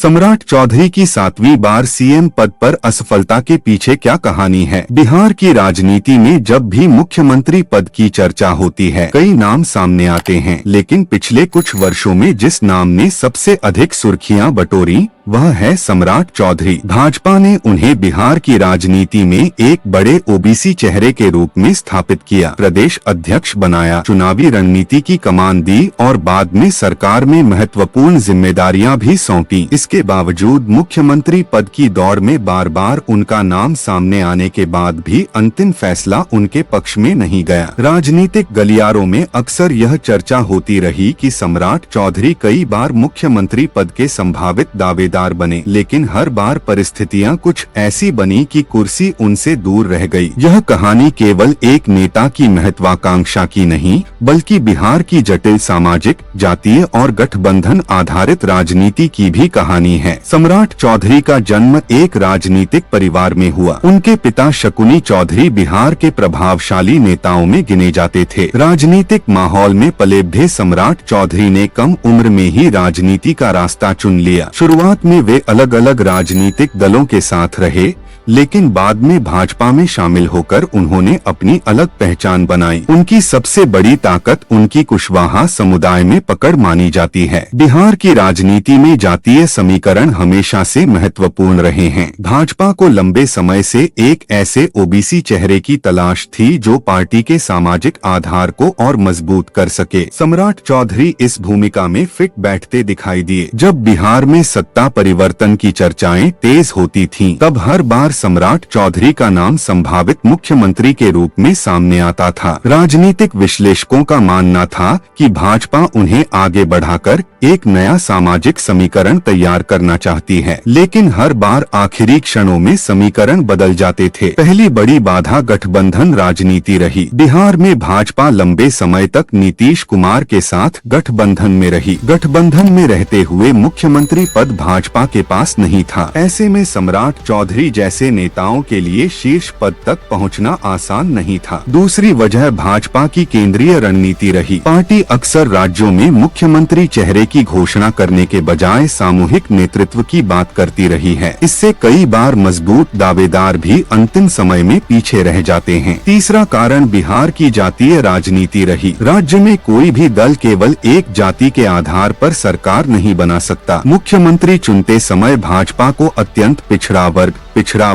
सम्राट चौधरी की 7वीं बार सीएम पद पर असफलता के पीछे क्या कहानी है? बिहार की राजनीति में जब भी मुख्यमंत्री पद की चर्चा होती है, कई नाम सामने आते हैं, लेकिन पिछले कुछ वर्षों में जिस नाम ने सबसे अधिक सुर्खियां बटोरी वह है सम्राट चौधरी। भाजपा ने उन्हें बिहार की राजनीति में एक बड़े ओबीसी चेहरे के रूप में स्थापित किया, प्रदेश अध्यक्ष बनाया, चुनावी रणनीति की कमान दी और बाद में सरकार में महत्वपूर्ण जिम्मेदारियां भी सौंपी। इसके बावजूद मुख्यमंत्री पद की दौड़ में बार बार उनका नाम सामने आने के बाद भी अंतिम फैसला उनके पक्ष में नहीं गया। राजनीतिक गलियारों में अक्सर यह चर्चा होती रही कि सम्राट चौधरी कई बार मुख्यमंत्री पद के संभावित दावेदार बने, लेकिन हर बार परिस्थितियां कुछ ऐसी बनी कि कुर्सी उनसे दूर रह गई। यह कहानी केवल एक नेता की महत्वाकांक्षा की नहीं, बल्कि बिहार की जटिल सामाजिक, जातीय और गठबंधन आधारित राजनीति की भी कहानी है। सम्राट चौधरी का जन्म एक राजनीतिक परिवार में हुआ। उनके पिता शकुनी चौधरी बिहार के प्रभावशाली नेताओं में गिने जाते थे। राजनीतिक माहौल में पले बढ़े सम्राट चौधरी ने कम उम्र में ही राजनीति का रास्ता चुन लिया। शुरुआत में वे अलग अलग राजनीतिक दलों के साथ रहे, लेकिन बाद में भाजपा में शामिल होकर उन्होंने अपनी अलग पहचान बनाई। उनकी सबसे बड़ी ताकत उनकी कुशवाहा समुदाय में पकड़ मानी जाती है। बिहार की राजनीति में जातीय समीकरण हमेशा से महत्वपूर्ण रहे हैं। भाजपा को लंबे समय से एक ऐसे ओबीसी चेहरे की तलाश थी जो पार्टी के सामाजिक आधार को और मजबूत कर सके। सम्राट चौधरी इस भूमिका में फिट बैठते दिखाई दिए। जब बिहार में सत्ता परिवर्तन की चर्चाएं तेज होती थीं, तब हर बार सम्राट चौधरी का नाम संभावित मुख्यमंत्री के रूप में सामने आता था। राजनीतिक विश्लेषकों का मानना था कि भाजपा उन्हें आगे बढ़ाकर एक नया सामाजिक समीकरण तैयार करना चाहती है, लेकिन हर बार आखिरी क्षणों में समीकरण बदल जाते थे। पहली बड़ी बाधा गठबंधन राजनीति रही। बिहार में भाजपा लंबे समय तक नीतीश कुमार के साथ गठबंधन में रही। गठबंधन में रहते हुए मुख्यमंत्री पद भाजपा के पास नहीं था। ऐसे में सम्राट चौधरी जैसे नेताओं के लिए शीर्ष पद तक पहुंचना आसान नहीं था। दूसरी वजह भाजपा की केंद्रीय रणनीति रही। पार्टी अक्सर राज्यों में मुख्यमंत्री चेहरे की घोषणा करने के बजाय सामूहिक नेतृत्व की बात करती रही है। इससे कई बार मजबूत दावेदार भी अंतिम समय में पीछे रह जाते हैं। तीसरा कारण बिहार की जातीय राजनीति रही। राज्य में कोई भी दल केवल एक जाति के आधार पर सरकार नहीं बना सकता। मुख्यमंत्री चुनते समय भाजपा को अत्यंत पिछड़ा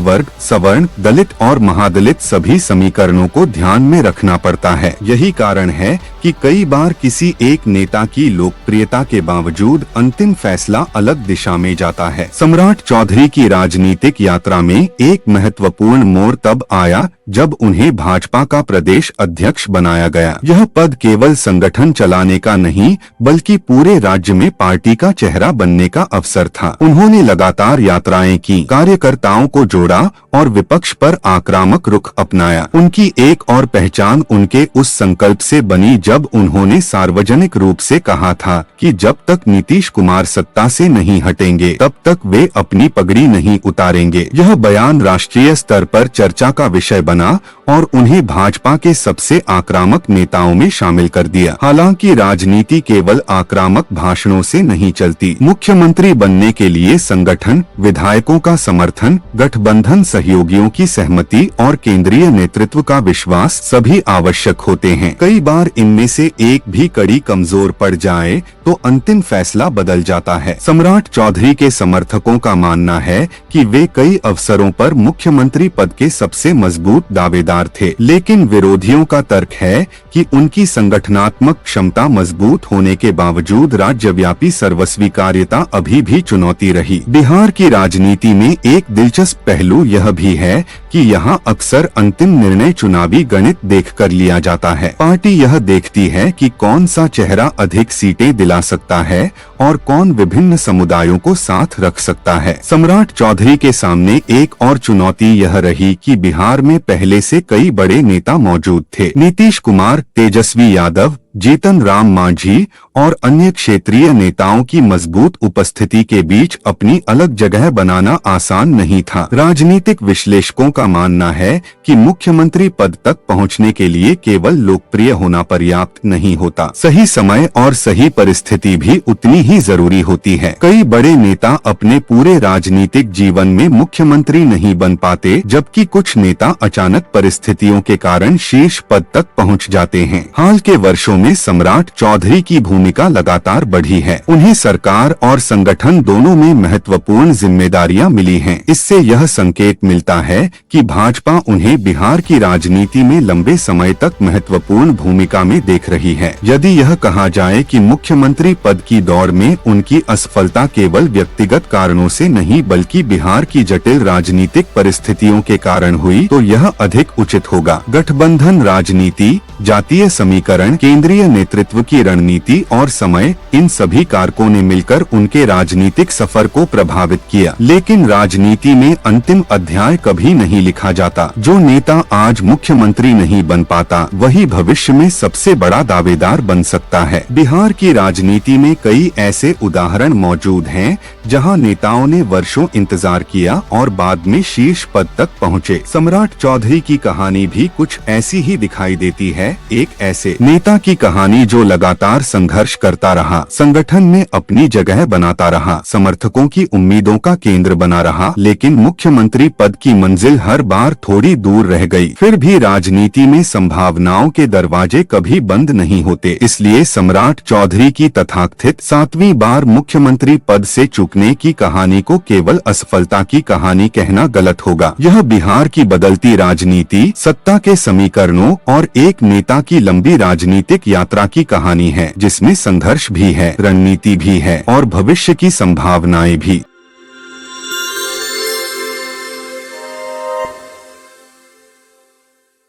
वर्ग, सवर्ण, दलित और महादलित सभी समीकरणों को ध्यान में रखना पड़ता है। यही कारण है कि कई बार किसी एक नेता की लोकप्रियता के बावजूद अंतिम फैसला अलग दिशा में जाता है। सम्राट चौधरी की राजनीतिक यात्रा में एक महत्वपूर्ण मोड़ तब आया जब उन्हें भाजपा का प्रदेश अध्यक्ष बनाया गया। यह पद केवल संगठन चलाने का नहीं, बल्कि पूरे राज्य में पार्टी का चेहरा बनने का अवसर था। उन्होंने लगातार यात्राएं की, कार्यकर्ताओं को जोड़ा और विपक्ष पर आक्रामक रुख अपनाया। उनकी एक और पहचान उनके उस संकल्प से बनी जब उन्होंने सार्वजनिक रूप से कहा था कि जब तक नीतीश कुमार सत्ता से नहीं हटेंगे तब तक वे अपनी पगड़ी नहीं उतारेंगे। यह बयान राष्ट्रीय स्तर पर चर्चा का विषय बना और उन्हें भाजपा के सबसे आक्रामक नेताओं में शामिल कर दिया। हालांकि राजनीति केवल आक्रामक भाषणों से नहीं चलती। मुख्यमंत्री बनने के लिए संगठन, विधायकों का समर्थन, गठबंधन सहयोगियों की सहमति और केंद्रीय नेतृत्व का विश्वास सभी आवश्यक होते हैं। कई बार इनमें से एक भी कड़ी कमजोर पड़ जाए तो अंतिम फैसला बदल जाता है। सम्राट चौधरी के समर्थकों का मानना है कि वे कई अवसरों पर मुख्यमंत्री पद के सबसे मजबूत दावेदार थे, लेकिन विरोधियों का तर्क है कि उनकी संगठनात्मक क्षमता मजबूत होने के बावजूद राज्यव्यापी सर्वस्वीकार्यता अभी भी चुनौती रही। बिहार की राजनीति में एक दिलचस्प पहलू यह भी है कि यहाँ अक्सर अंतिम निर्णय चुनावी गणित देखकर लिया जाता है। पार्टी यह देखती है कि कौन सा चेहरा अधिक सीटें दिला सकता है और कौन विभिन्न समुदायों को साथ रख सकता है। सम्राट चौधरी के सामने एक और चुनौती यह रही कि बिहार में पहले से कई बड़े नेता मौजूद थे। नीतीश कुमार, तेजस्वी यादव, जीतन राम मांझी और अन्य क्षेत्रीय नेताओं की मजबूत उपस्थिति के बीच अपनी अलग जगह बनाना आसान नहीं था। राजनीतिक विश्लेषकों का मानना है कि मुख्यमंत्री पद तक पहुंचने के लिए केवल लोकप्रिय होना पर्याप्त नहीं होता, सही समय और सही परिस्थिति भी उतनी ही जरूरी होती है। कई बड़े नेता अपने पूरे राजनीतिक जीवन में मुख्यमंत्री नहीं बन पाते, जबकि कुछ नेता अचानक परिस्थितियों के कारण शीर्ष पद तक पहुंच जाते हैं। हाल के वर्षों में सम्राट चौधरी की भूमिका लगातार बढ़ी है। उन्हें सरकार और संगठन दोनों में महत्वपूर्ण जिम्मेदारियां मिली हैं। इससे यह संकेत मिलता है कि भाजपा उन्हें बिहार की राजनीति में लंबे समय तक महत्वपूर्ण भूमिका में देख रही है। यदि यह कहा जाए कि मुख्यमंत्री पद की दौड़ में उनकी असफलता केवल व्यक्तिगत कारणों से नहीं बल्कि बिहार की जटिल राजनीतिक परिस्थितियों के कारण हुई, तो यह अधिक उचित होगा। गठबंधन राजनीति, जातीय समीकरण, केंद्रीय नेतृत्व की रणनीति और समय, इन सभी कारकों ने मिलकर उनके राजनीतिक सफर को प्रभावित किया। लेकिन राजनीति में अंतिम अध्याय कभी नहीं लिखा जाता। जो नेता आज मुख्यमंत्री नहीं बन पाता, वही भविष्य में सबसे बड़ा दावेदार बन सकता है। बिहार की राजनीति में कई ऐसे उदाहरण मौजूद हैं जहां नेताओं ने वर्षों इंतजार किया और बाद में शीर्ष पद तक पहुंचे। सम्राट चौधरी की कहानी भी कुछ ऐसी ही दिखाई देती है। एक ऐसे नेता की कहानी जो लगातार संघर्ष करता रहा, संगठन में अपनी जगह बनाता रहा, समर्थकों की उम्मीदों का केंद्र बना रहा, लेकिन मुख्यमंत्री पद की मंजिल हर बार थोड़ी दूर रह गई। फिर भी राजनीति में संभावनाओं के दरवाजे कभी बंद नहीं होते। इसलिए सम्राट चौधरी की तथाकथित 7वीं बार मुख्यमंत्री पद से चूकने की कहानी को केवल असफलता की कहानी कहना गलत होगा। यह बिहार की बदलती राजनीति, सत्ता के समीकरणों और एक नेता की लंबी राजनीतिक यात्रा की कहानी है, जिसमें संघर्ष भी है, रणनीति भी है और भविष्य की संभावनाएं भी।